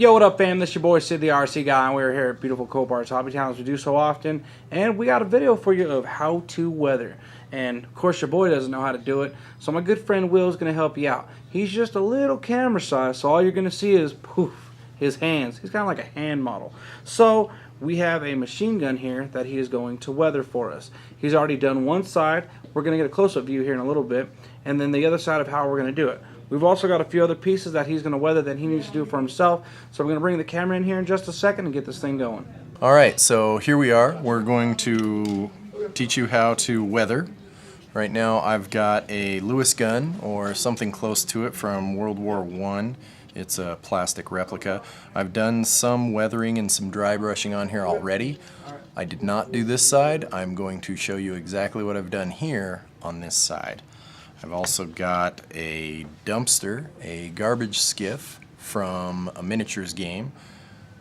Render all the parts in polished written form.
Yo, what up, fam? This your boy Sid, the RC guy, and we're here at beautiful Copart's Hobby Town, as we do so often. And we got a video for you of how to weather. And of course, your boy doesn't know how to do it, so my good friend Will is going to help you out. He's just a little camera size, so all you're going to see is poof, his hands. He's kind of like a hand model. So we have a machine gun here that he is going to weather for us. He's already done one side. We're going to get a close-up view here in a little bit, and then the other side of how we're going to do it. We've also got a few other pieces that he's going to weather that he needs to do for himself. So we're going to bring the camera in here in just a second and get this thing going. Alright, so here we are. We're going to teach you how to weather. Right now I've got a Lewis gun, or something close to it, from World War I. It's a plastic replica. I've done some weathering and some dry brushing on here already. I did not do this side. I'm going to show you exactly what I've done here on this side. I've also got a dumpster, a garbage skiff from a miniatures game,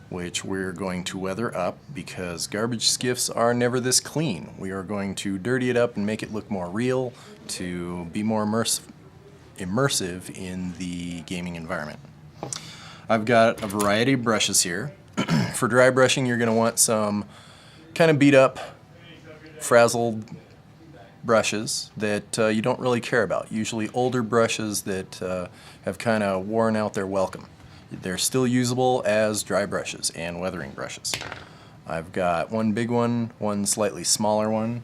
which we're going to weather up because garbage skiffs are never this clean. We are going to dirty it up and make it look more real to be more immersive in the gaming environment. I've got a variety of brushes here. For dry brushing, you're going to want some kind of beat up, frazzled brushes that you don't really care about. Usually older brushes that have kind of worn out their welcome. They're still usable as dry brushes and weathering brushes. I've got one big one, one slightly smaller one,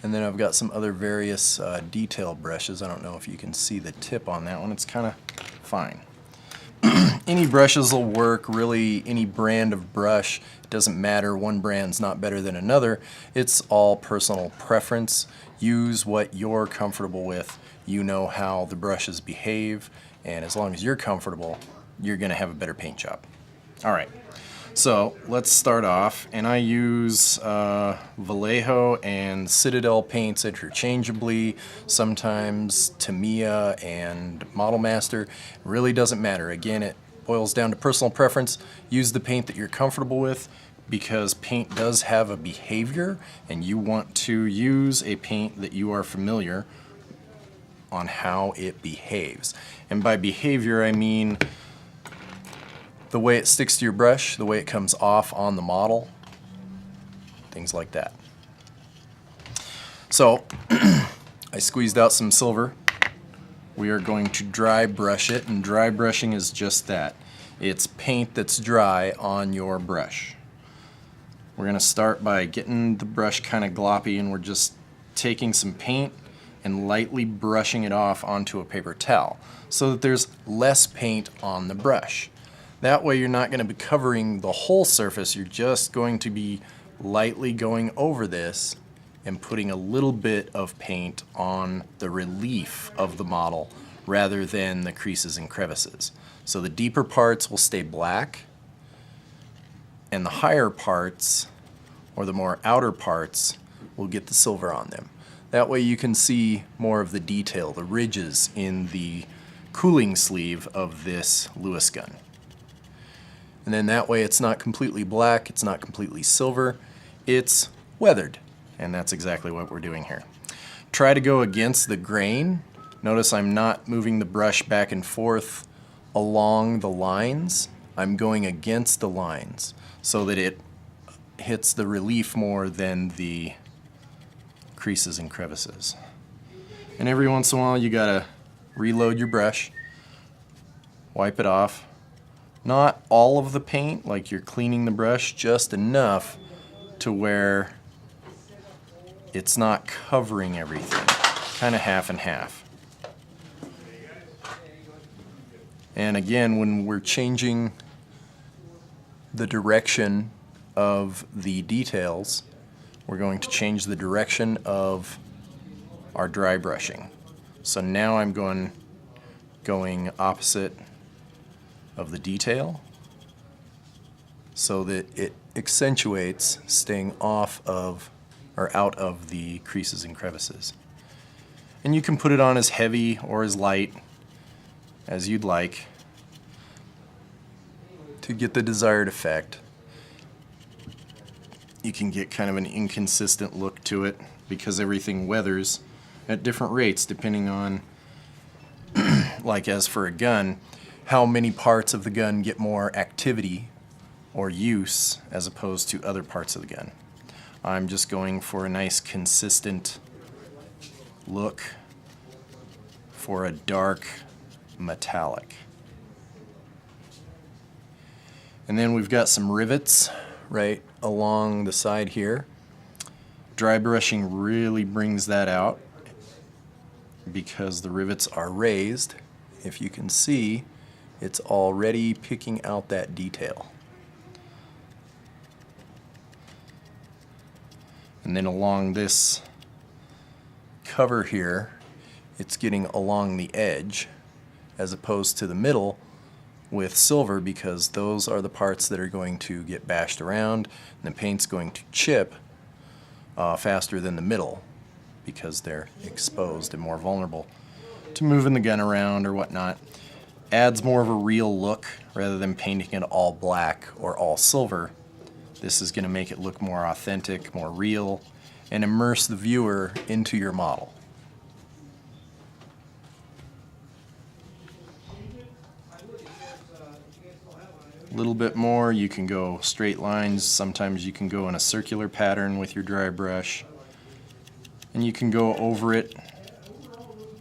and then I've got some other various detail brushes. I don't know if you can see the tip on that one. It's kind of fine. Any brushes will work, really. Any brand of brush, it doesn't matter. One brand's not better than another. It's all personal preference. Use what you're comfortable with. You know how the brushes behave, and as long as you're comfortable, you're going to have a better paint job. Alright, so let's start off, and I use Vallejo and Citadel paints interchangeably, sometimes Tamiya and Model Master. It really doesn't matter. Again, it boils down to personal preference. Use the paint that you're comfortable with, because paint does have a behavior, and you want to use a paint that you are familiar on how it behaves. And by behavior, I mean the way it sticks to your brush, the way it comes off on the model, things like that. So I squeezed out some silver. We are going to dry brush it, and dry brushing is just that. It's paint that's dry on your brush. We're going to start by getting the brush kind of gloppy, and we're just taking some paint and lightly brushing it off onto a paper towel so that there's less paint on the brush. That way you're not going to be covering the whole surface. You're just going to be lightly going over this and putting a little bit of paint on the relief of the model rather than the creases and crevices. So the deeper parts will stay black, and the higher parts, or the more outer parts, will get the silver on them. That way you can see more of the detail, the ridges in the cooling sleeve of this Lewis gun. And then that way it's not completely black, it's not completely silver, it's weathered. And that's exactly what we're doing here. Try to go against the grain. Notice I'm not moving the brush back and forth along the lines. I'm going against the lines so that it hits the relief more than the creases and crevices. And every once in a while you gotta reload your brush, wipe it off. Not all of the paint, like you're cleaning the brush, just enough to where it's not covering everything, kind of half and half. And again, when we're changing the direction of the details, we're going to change the direction of our dry brushing. So now I'm going opposite of the detail so that it accentuates staying off of or out of the creases and crevices. And you can put it on as heavy or as light as you'd like to get the desired effect. You can get kind of an inconsistent look to it because everything weathers at different rates depending on, like as for a gun, how many parts of the gun get more activity or use as opposed to other parts of the gun. I'm just going for a nice consistent look for a dark metallic. And then we've got some rivets right along the side here. Dry brushing really brings that out because the rivets are raised. If you can see, it's already picking out that detail. And then along this cover here, it's getting along the edge as opposed to the middle with silver, because those are the parts that are going to get bashed around and the paint's going to chip faster than the middle because they're exposed and more vulnerable to moving the gun around or whatnot. Adds more of a real look rather than painting it all black or all silver. This is going to make it look more authentic, more real, and immerse the viewer into your model. A little bit more, you can go straight lines. Sometimes you can go in a circular pattern with your dry brush. And you can go over it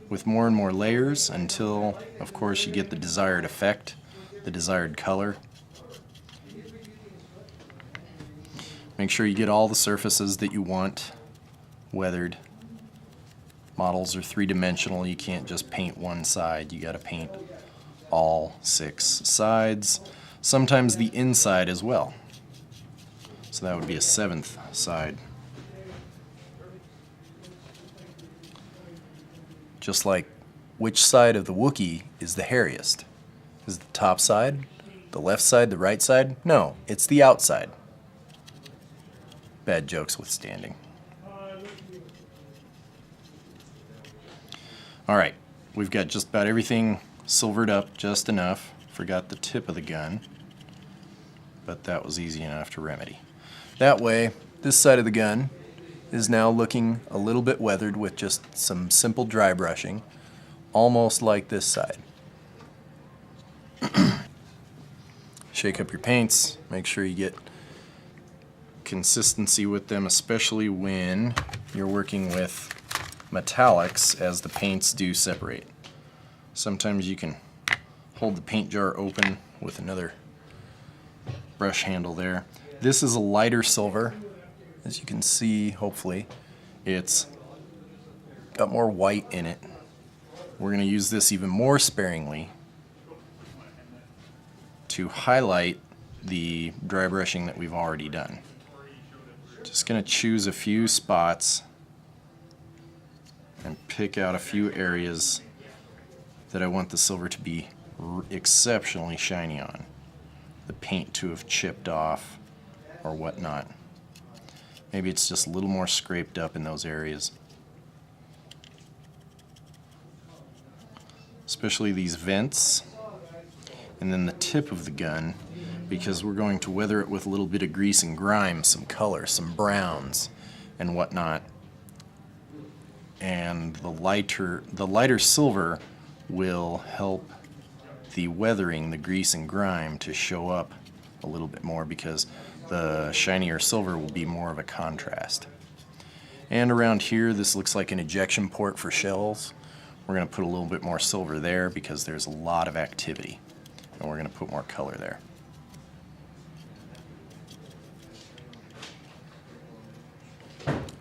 with more and more layers until, of course, you get the desired effect, the desired color. Make sure you get all the surfaces that you want weathered. Models are three-dimensional. You can't just paint one side. You got to paint all 6 sides. Sometimes the inside as well. So that would be a 7th side. Just like which side of the Wookiee is the hairiest? Is it the top side? The left side? The right side? No, it's the outside. Bad jokes withstanding. Alright, we've got just about everything silvered up just enough. Forgot the tip of the gun, but that was easy enough to remedy. That way, this side of the gun is now looking a little bit weathered with just some simple dry brushing, almost like this side. Shake up your paints, make sure you get consistency with them, especially when you're working with metallics, as the paints do separate. Sometimes you can hold the paint jar open with another brush handle there. This is a lighter silver. As you can see, hopefully, it's got more white in it. We're going to use this even more sparingly to highlight the dry brushing that we've already done. Just going to choose a few spots and pick out a few areas that I want the silver to be exceptionally shiny on. The paint to have chipped off or whatnot. Maybe it's just a little more scraped up in those areas. Especially these vents. And then the tip of the gun, because we're going to weather it with a little bit of grease and grime, some color, some browns and whatnot. And the lighter silver will help the weathering, the grease and grime, to show up a little bit more, because the shinier silver will be more of a contrast. And around here, this looks like an ejection port for shells. We're going to put a little bit more silver there because there's a lot of activity, and we're going to put more color there.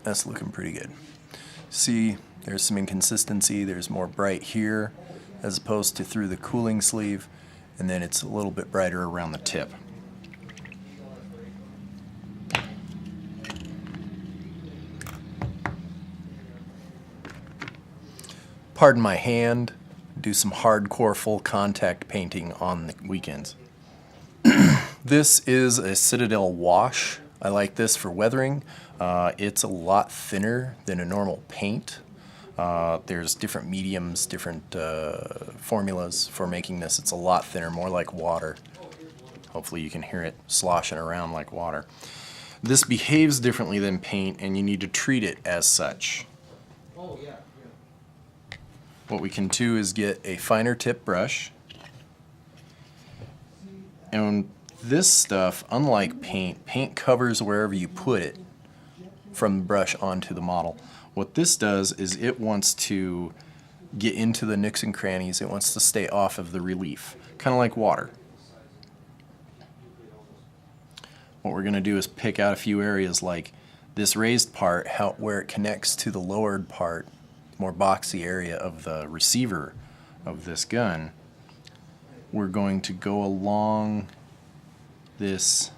That's looking pretty good. See, there's some inconsistency. There's more bright here as opposed to through the cooling sleeve, and then it's a little bit brighter around the tip. Pardon my hand, do some hardcore full contact painting on the weekends. This is a Citadel wash. I like this for weathering. It's a lot thinner than a normal paint. There's different mediums, different formulas for making this. It's a lot thinner, more like water. Hopefully you can hear it sloshing around like water. This behaves differently than paint, and you need to treat it as such. Oh, yeah. What we can do is get a finer tip brush And this stuff, unlike paint, paint covers wherever you put it from the brush onto the model. What this does is it wants to get into the nooks and crannies. It wants to stay off of the relief, kind of like water. What we're going to do is pick out a few areas like this raised part, where it connects to the lowered part, more boxy area of the receiver of this gun. We're going to go along this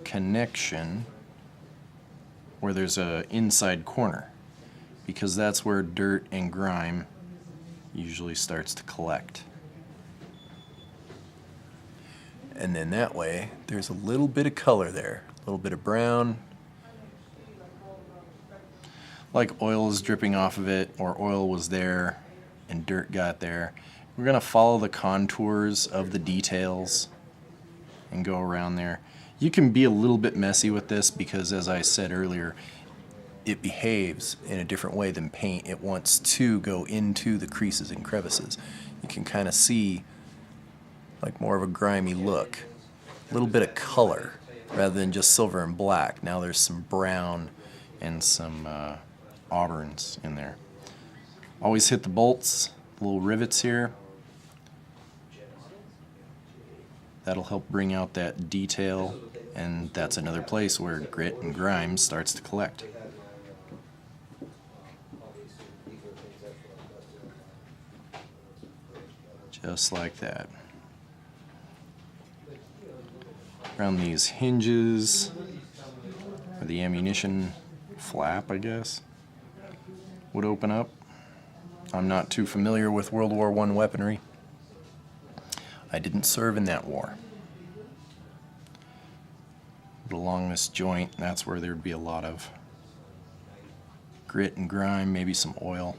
connection where there's a inside corner, because that's where dirt and grime usually starts to collect. And then that way there's a little bit of color there, a little bit of brown, like oil is dripping off of it, or oil was there and dirt got there. We're going to follow the contours of the details and go around there. You can be a little bit messy with this because, as I said earlier, it behaves in a different way than paint. It wants to go into the creases and crevices. You can kind of see like more of a grimy look, a little bit of color rather than just silver and black. Now there's some brown and some auburns in there. Always hit the bolts, little rivets here. That'll help bring out that detail, and that's another place where grit and grime starts to collect. Just like that. Around these hinges, or the ammunition flap, I guess, would open up. I'm not too familiar with World War I weaponry. I didn't serve in that war. But along this joint, that's where there'd be a lot of grit and grime, maybe some oil.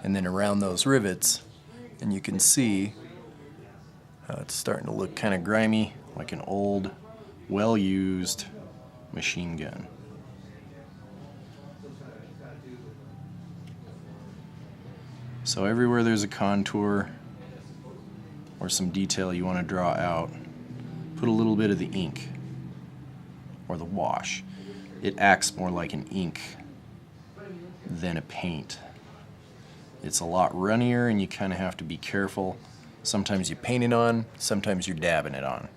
And then around those rivets, and you can see how it's starting to look kind of grimy, like an old, well-used machine gun. So everywhere there's a contour or some detail you want to draw out, put a little bit of the ink or the wash. It acts more like an ink than a paint. It's a lot runnier and you kind of have to be careful. Sometimes you paint it on, sometimes you're dabbing it on.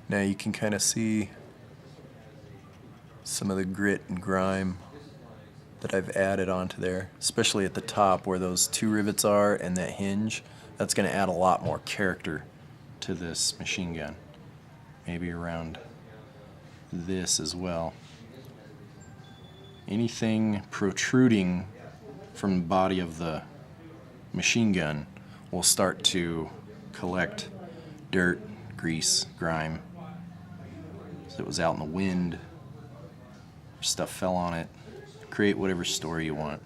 Now you can kind of see some of the grit and grime that I've added onto there, especially at the top where those two rivets are and that hinge. That's going to add a lot more character to this machine gun. Maybe around this as well. Anything protruding from the body of the machine gun will start to collect dirt, grease, grime. So it was out in the wind, stuff fell on it. Create whatever story you want.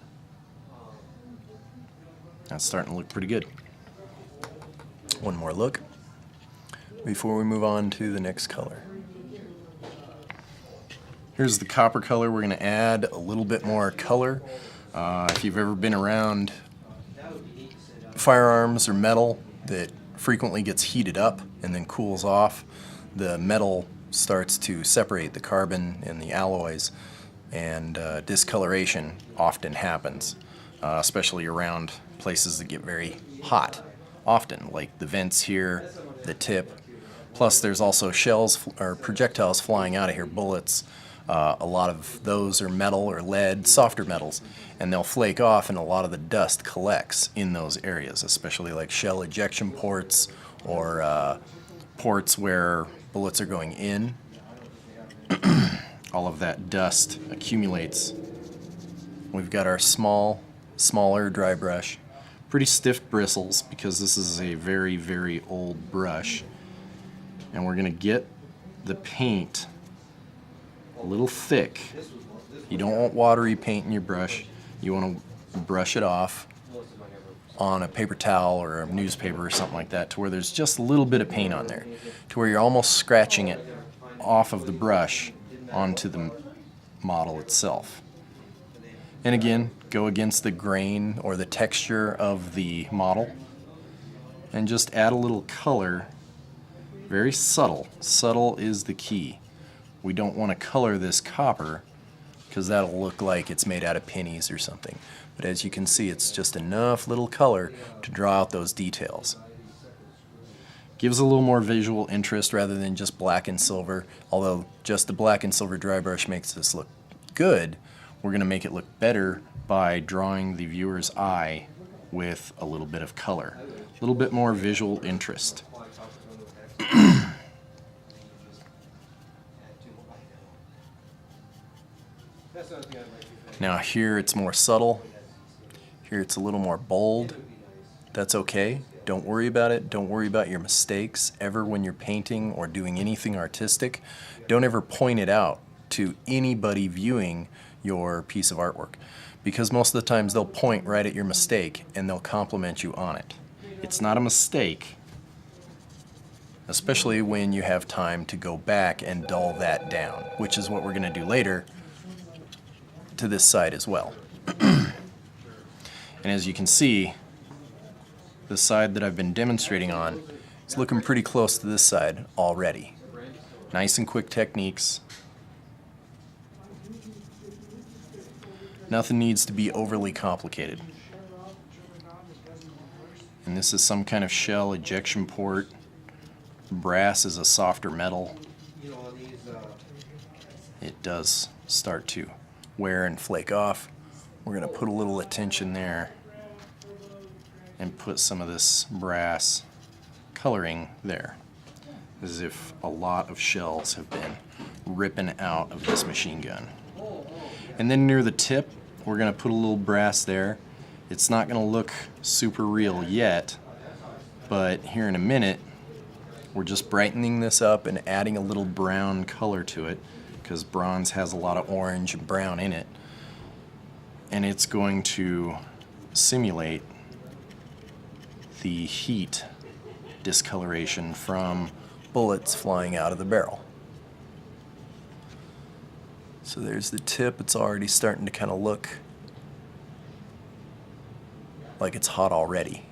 That's starting to look pretty good. One more look before we move on to the next color. Here's the copper color. We're going to add a little bit more color. If you've ever been around firearms or metal that frequently gets heated up and then cools off, the metal starts to separate the carbon and the alloys, and discoloration often happens, especially around places that get very hot often, like the vents here, the tip. Plus there's also shells or projectiles flying out of here, bullets. A lot of those are metal or lead, softer metals, and they'll flake off and a lot of the dust collects in those areas, especially like shell ejection ports or ports where bullets are going in. All of that dust accumulates. We've got our smaller dry brush. Pretty stiff bristles because this is a very, very old brush. And we're going to get the paint a little thick. You don't want watery paint in your brush. You want to brush it off on a paper towel or a newspaper or something like that to where there's just a little bit of paint on there, to where you're almost scratching it off of the brush onto the model itself. And again, go against the grain or the texture of the model and just add a little color. Very subtle. Subtle is the key. We don't want to color this copper because that'll look like it's made out of pennies or something. But as you can see, it's just enough little color to draw out those details. Gives a little more visual interest rather than just black and silver. Although just the black and silver dry brush makes this look good, we're going to make it look better by drawing the viewer's eye with a little bit of color. A little bit more visual interest. Now here it's more subtle. Here it's a little more bold. That's okay. Don't worry about it. Don't worry about your mistakes ever when you're painting or doing anything artistic. Don't ever point it out to anybody viewing your piece of artwork, because most of the times they'll point right at your mistake and they'll compliment you on it. It's not a mistake, especially when you have time to go back and dull that down, which is what we're going to do later to this side as well. And as you can see, the side that I've been demonstrating on is looking pretty close to this side already. Nice and quick techniques. Nothing needs to be overly complicated. And this is some kind of shell ejection port. Brass is a softer metal. It does start to wear and flake off. We're going to put a little attention there and put some of this brass coloring there, as if a lot of shells have been ripping out of this machine gun. And then near the tip, we're going to put a little brass there. It's not going to look super real yet, but here in a minute, we're just brightening this up and adding a little brown color to it, because bronze has a lot of orange and brown in it. And it's going to simulate the heat discoloration from bullets flying out of the barrel. So there's the tip. It's already starting to kind of look like it's hot already.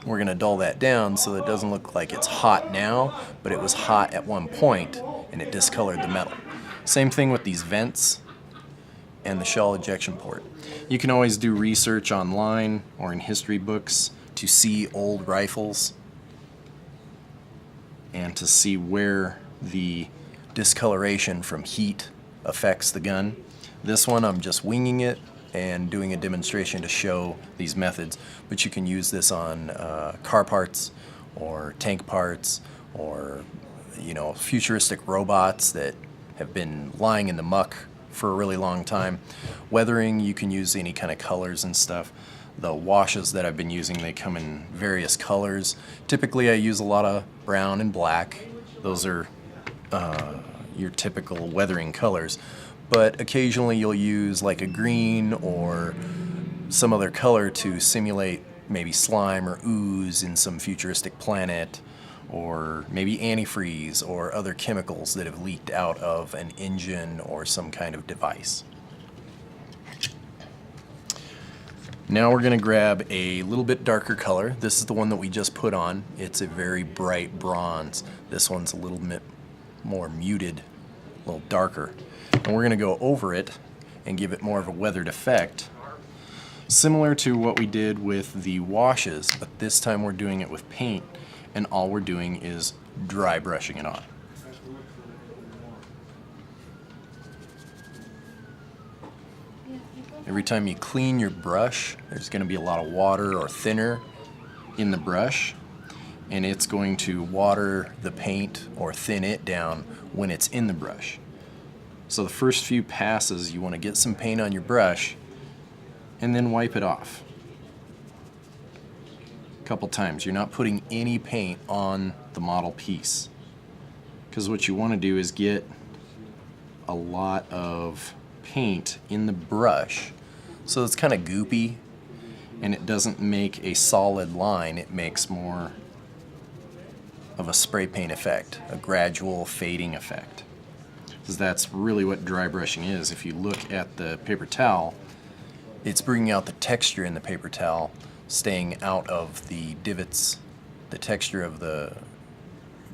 We're going to dull that down so it doesn't look like it's hot now, but it was hot at one point and it discolored the metal. Same thing with these vents and the shell ejection port. You can always do research online or in history books to see old rifles and to see where the discoloration from heat affects the gun. This one I'm just winging it and doing a demonstration to show these methods, but you can use this on car parts or tank parts or futuristic robots that have been lying in the muck for a really long time. Weathering, you can use any kind of colors and stuff. The washes that I've been using, they come in various colors. Typically I use a lot of brown and black. Those are your typical weathering colors. But occasionally you'll use like a green or some other color to simulate maybe slime or ooze in some futuristic planet, or maybe antifreeze or other chemicals that have leaked out of an engine or some kind of device. Now we're going to grab a little bit darker color. This is the one that we just put on. It's a very bright bronze. This one's a little bit more muted, a little darker. And we're going to go over it and give it more of a weathered effect, similar to what we did with the washes, but this time we're doing it with paint, and all we're doing is dry brushing it on. Every time you clean your brush, there's going to be a lot of water or thinner in the brush, and it's going to water the paint or thin it down when it's in the brush. So the first few passes, you want to get some paint on your brush and then wipe it off a couple times. You're not putting any paint on the model piece, because what you want to do is get a lot of paint in the brush so it's kind of goopy and it doesn't make a solid line. It makes more of a spray paint effect, a gradual fading effect. Because that's really what dry brushing is. If you look at the paper towel, it's bringing out the texture in the paper towel, staying out of the divots. The texture of the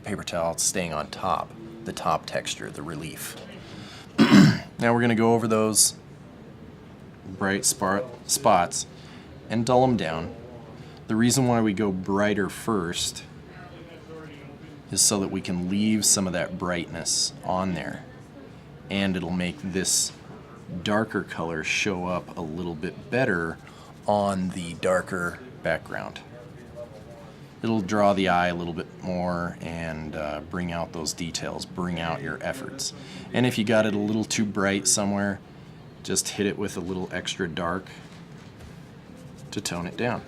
paper towel staying on top, the top texture, the relief. Now we're going to go over those bright spots and dull them down. The reason why we go brighter first is so that we can leave some of that brightness on there, and it'll make this darker color show up a little bit better on the darker background. It'll draw the eye a little bit more and bring out those details, bring out your efforts. And if you got it a little too bright somewhere, just hit it with a little extra dark to tone it down.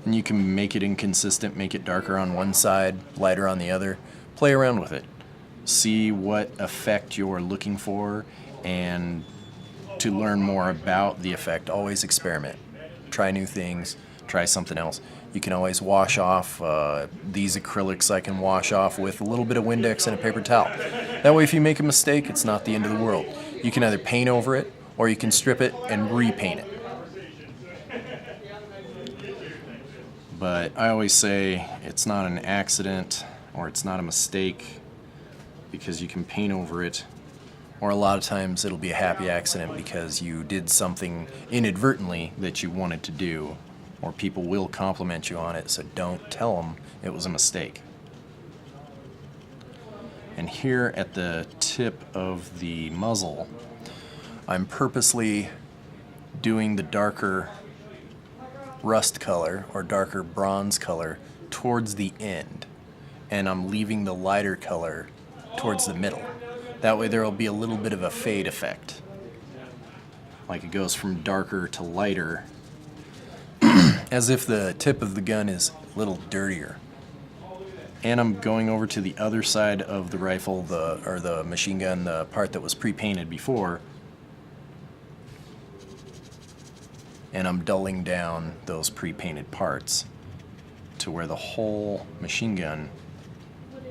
And you can make it inconsistent, make it darker on one side, lighter on the other. Play around with it. See what effect you're looking for, and to learn more about the effect, always experiment. Try new things, try something else. You can always wash off these acrylics. I can wash off with a little bit of Windex and a paper towel. That way if you make a mistake, it's not the end of the world. You can either paint over it, or you can strip it and repaint it. But I always say it's not an accident or it's not a mistake, because you can paint over it. Or a lot of times it'll be a happy accident because you did something inadvertently that you wanted to do, or people will compliment you on it, so don't tell them it was a mistake. And here at the tip of the muzzle, I'm purposely doing the darker rust color or darker bronze color towards the end, and I'm leaving the lighter color towards the middle. That way there will be a little bit of a fade effect. Like it goes from darker to lighter, as if the tip of the gun is a little dirtier. And I'm going over to the other side of the rifle, the machine gun, the part that was pre-painted before, and I'm dulling down those pre-painted parts to where the whole machine gun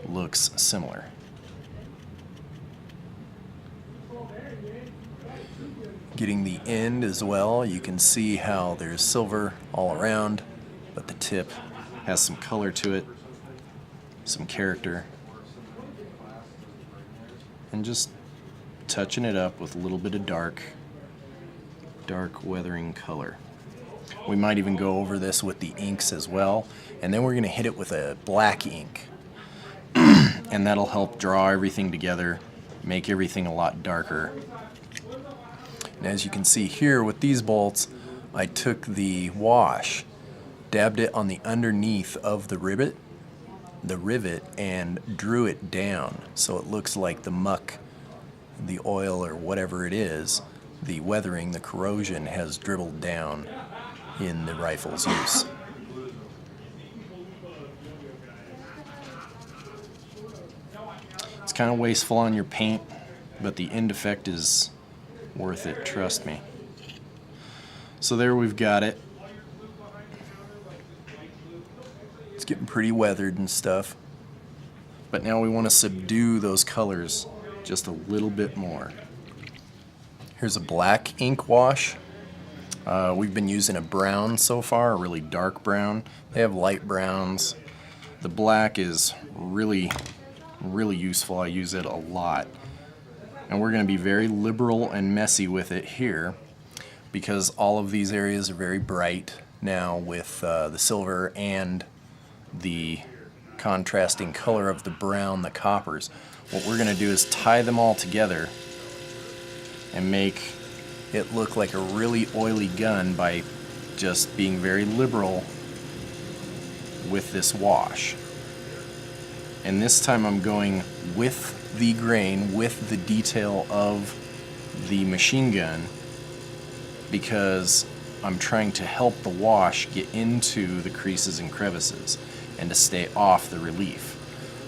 looks similar. Getting the end as well, you can see how there's silver all around, but the tip has some color to it, some character, and just touching it up with a little bit of dark weathering color. We might even go over this with the inks as well, and then we're going to hit it with a black ink, and that'll help draw everything together, make everything a lot darker. And as you can see here with these bolts, I took the wash, dabbed it on the underneath of the rivet, and drew it down so it looks like the muck, the oil or whatever it is, the weathering, the corrosion has dribbled down in the rifle's use. It's kind of wasteful on your paint, but the end effect is worth it, trust me. So there we've got it. It's getting pretty weathered and stuff, but now we want to subdue those colors just a little bit more. Here's a black ink wash. We've been using a brown so far, a really dark brown. They have light browns. The black is really useful. I use it a lot. And we're going to be very liberal and messy with it here, because all of these areas are very bright now with the silver and the contrasting color of the brown, the coppers. What we're going to do is tie them all together and make it look like a really oily gun by just being very liberal with this wash. And this time I'm going with the grain, with the detail of the machine gun, because I'm trying to help the wash get into the creases and crevices and to stay off the relief.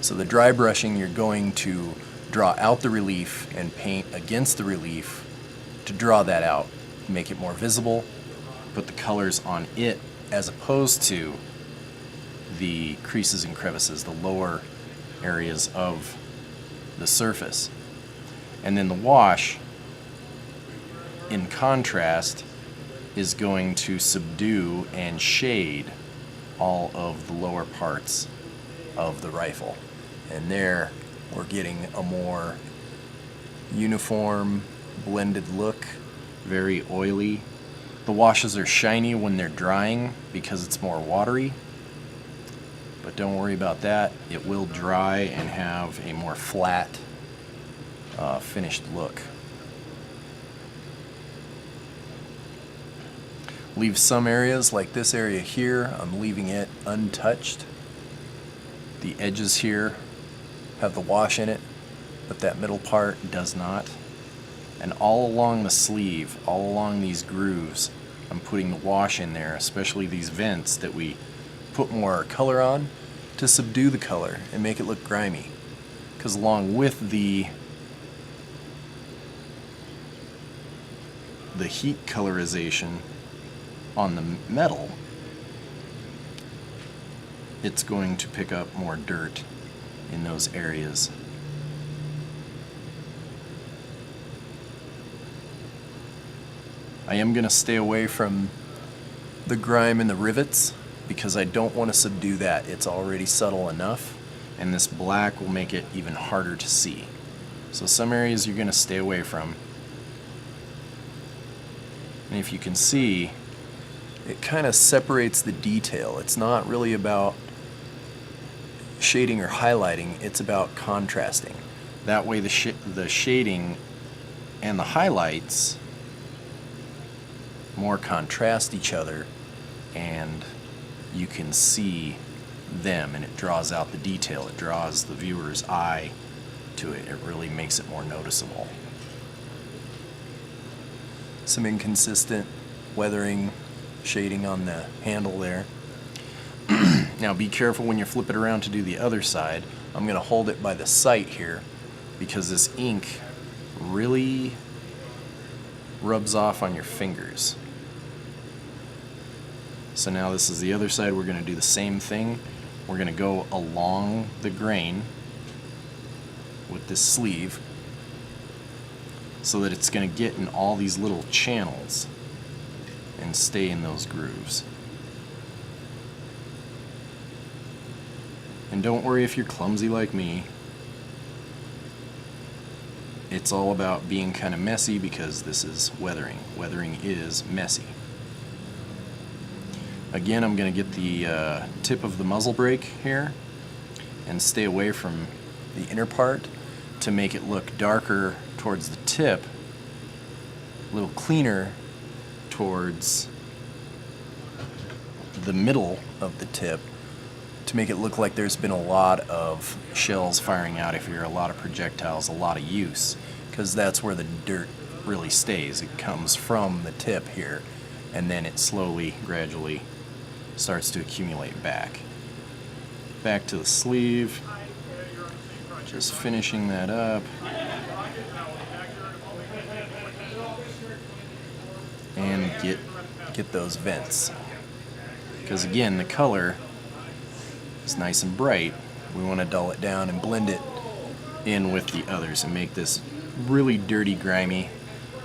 So the dry brushing, you're going to draw out the relief and paint against the relief to draw that out, make it more visible, put the colors on it, as opposed to the creases and crevices, the lower areas of the surface. And then the wash, in contrast, is going to subdue and shade all of the lower parts of the rifle. And there we're getting a more uniform, blended look, very oily. The washes are shiny when they're drying because it's more watery, but don't worry about that. It will dry and have a more flat, finished look. Leave some areas, like this area here, I'm leaving it untouched. The edges here have the wash in it, but that middle part does not. And all along the sleeve, all along these grooves, I'm putting the wash in there, especially these vents that we put more color on to subdue the color and make it look grimy. Because along with the heat colorization on the metal, it's going to pick up more dirt in those areas. I am going to stay away from the grime and the rivets because I don't want to subdue that. It's already subtle enough, and this black will make it even harder to see. So some areas you're going to stay away from. And if you can see, it kind of separates the detail. It's not really about shading or highlighting, it's about contrasting. That way the shading and the highlights more contrast each other, and you can see them, and it draws out the detail. It draws the viewer's eye to it. It really makes it more noticeable. Some inconsistent weathering shading on the handle there. Now be careful when you flip it around to do the other side. I'm going to hold it by the sight here because this ink really rubs off on your fingers. So now this is the other side. We're going to do the same thing. We're going to go along the grain with this sleeve so that it's going to get in all these little channels and stay in those grooves. And don't worry if you're clumsy like me. It's all about being kind of messy because this is weathering. Weathering is messy. Again, I'm going to get the tip of the muzzle brake here and stay away from the inner part to make it look darker towards the tip, a little cleaner towards the middle of the tip, to make it look like there's been a lot of shells firing out. If you're a lot of projectiles, a lot of use, because that's where the dirt really stays. It comes from the tip here, and then it slowly, gradually starts to accumulate back. Back to the sleeve, just finishing that up. And get those vents. Because again, the color is nice and bright. We want to dull it down and blend it in with the others and make this really dirty, grimy.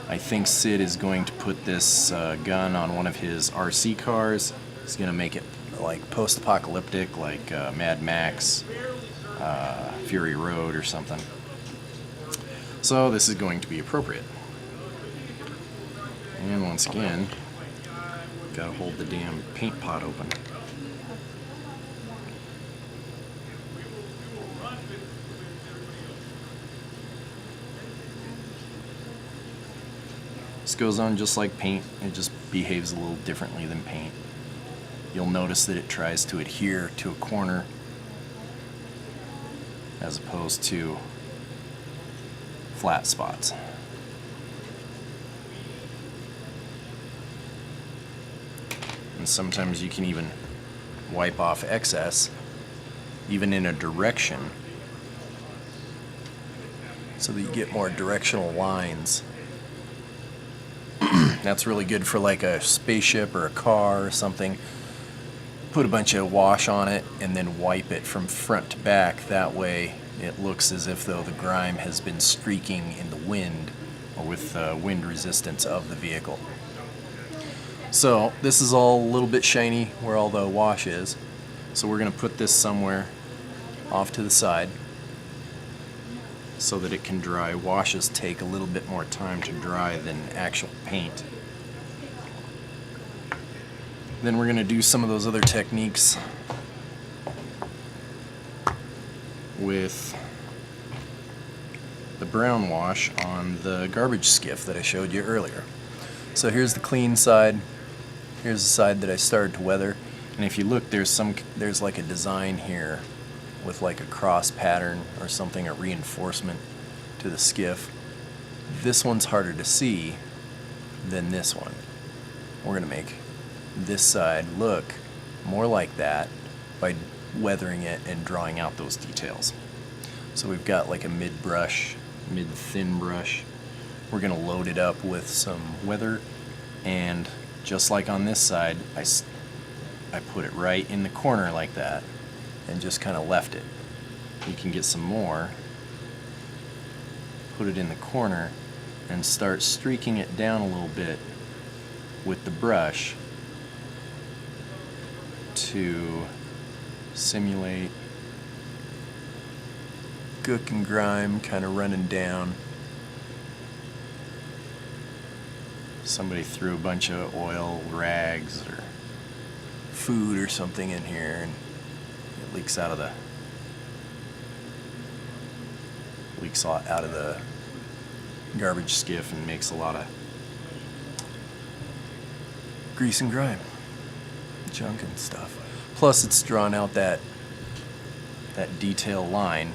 I think Sid is going to put this gun on one of his RC cars. He's going to make it like post-apocalyptic, like Mad Max, Fury Road or something. So this is going to be appropriate. And once again, gotta hold the damn paint pot open. This goes on just like paint. It just behaves a little differently than paint. You'll notice that it tries to adhere to a corner as opposed to flat spots. And sometimes you can even wipe off excess, even in a direction, so that you get more directional lines. That's really good for like a spaceship or a car or something. put a bunch of wash on it and then wipe it from front to back. That way it looks as if though the grime has been streaking in the wind or with wind resistance of the vehicle. So this is all a little bit shiny where all the wash is. So we're going to put this somewhere off to the side so that it can dry. Washes take a little bit more time to dry than actual paint. Then we're going to do some of those other techniques with the brown wash on the garbage skiff that I showed you earlier. So here's the clean side. Here's the side that I started to weather. And if you look, there's like a design here with like a cross pattern or something, a reinforcement to the skiff. This one's harder to see than this one. We're going to make this side look more like that by weathering it and drawing out those details. So we've got like a mid-brush, mid-thin brush. We're going to load it up with some weather, and just like on this side, I put it right in the corner like that and just kind of left it. You can get some more, put it in the corner, and start streaking it down a little bit with the brush to simulate gook and grime kind of running down. Somebody threw a bunch of oil rags or food or something in here, and it leaks out of the garbage skiff and makes a lot of grease and grime, junk and stuff. Plus it's drawn out that detail line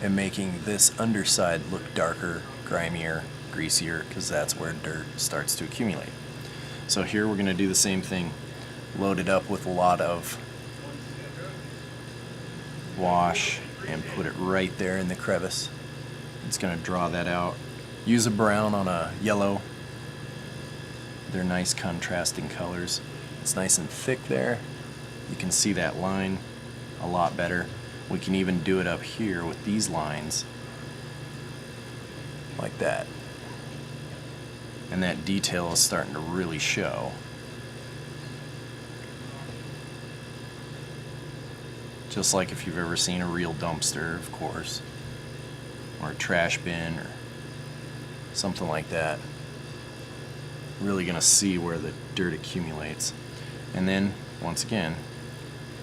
and making this underside look darker, grimier, greasier, because that's where dirt starts to accumulate. So here we're going to do the same thing. Load it up with a lot of wash and put it right there in the crevice. It's going to draw that out. Use a brown on a yellow. They're nice contrasting colors. It's nice and thick there. You can see that line a lot better. We can even do it up here with these lines like that. And that detail is starting to really show. Just like if you've ever seen a real dumpster, of course, or a trash bin or something like that. Really gonna see where the dirt accumulates. And then, once again,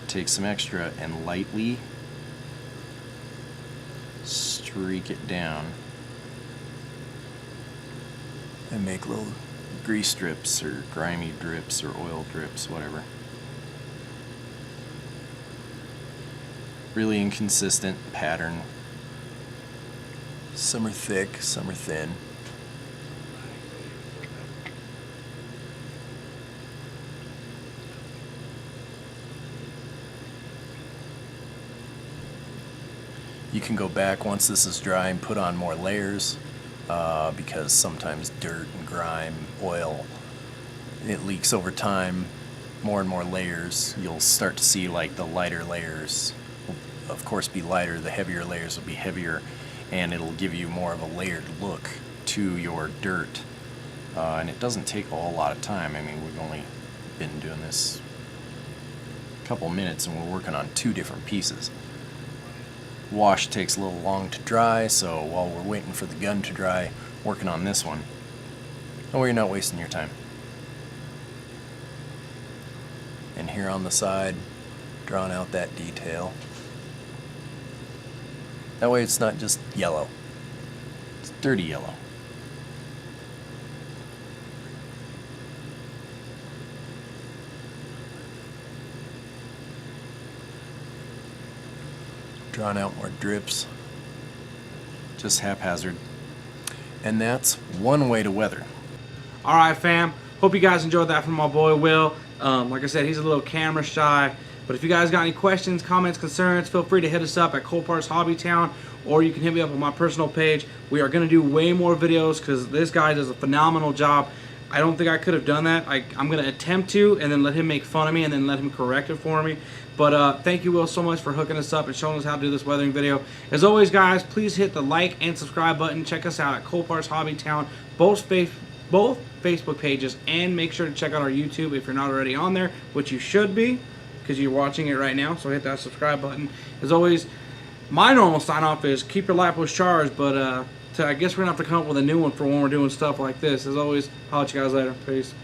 take some extra and lightly streak it down and make little grease drips or grimy drips or oil drips, whatever. Really inconsistent pattern. Some are thick, some are thin. You can go back once this is dry and put on more layers because sometimes dirt and grime, oil, it leaks over time. More and more layers, you'll start to see like the lighter layers will of course be lighter, the heavier layers will be heavier, and it'll give you more of a layered look to your dirt. And it doesn't take a whole lot of time. I mean, we've only been doing this a couple minutes and we're working on 2 different pieces. Wash takes a little long to dry, so while we're waiting for the gun to dry, working on this one. Oh, you're not wasting your time. And here on the side, drawing out that detail. That way it's not just yellow. It's dirty yellow. Drawing out more drips, just haphazard. And that's one way to weather. All right, fam. Hope you guys enjoyed that from my boy Will. Like I said, he's a little camera shy. But if you guys got any questions, comments, concerns, feel free to hit us up at Coparts Hobbytown, or you can hit me up on my personal page. We are going to do way more videos because this guy does a phenomenal job. I don't think I could have done that. I'm going to attempt to, and then let him make fun of me, and then let him correct it for me. But thank you, Will, so much for hooking us up and showing us how to do this weathering video. As always, guys, please hit the like and subscribe button. Check us out at Coparts Hobby Town, both Facebook pages, and make sure to check out our YouTube if you're not already on there, which you should be, because you're watching it right now. So hit that subscribe button. As always, my normal sign-off is keep your lapels charged, but I guess we're going to have to come up with a new one for when we're doing stuff like this. As always, I'll let you guys later. Peace.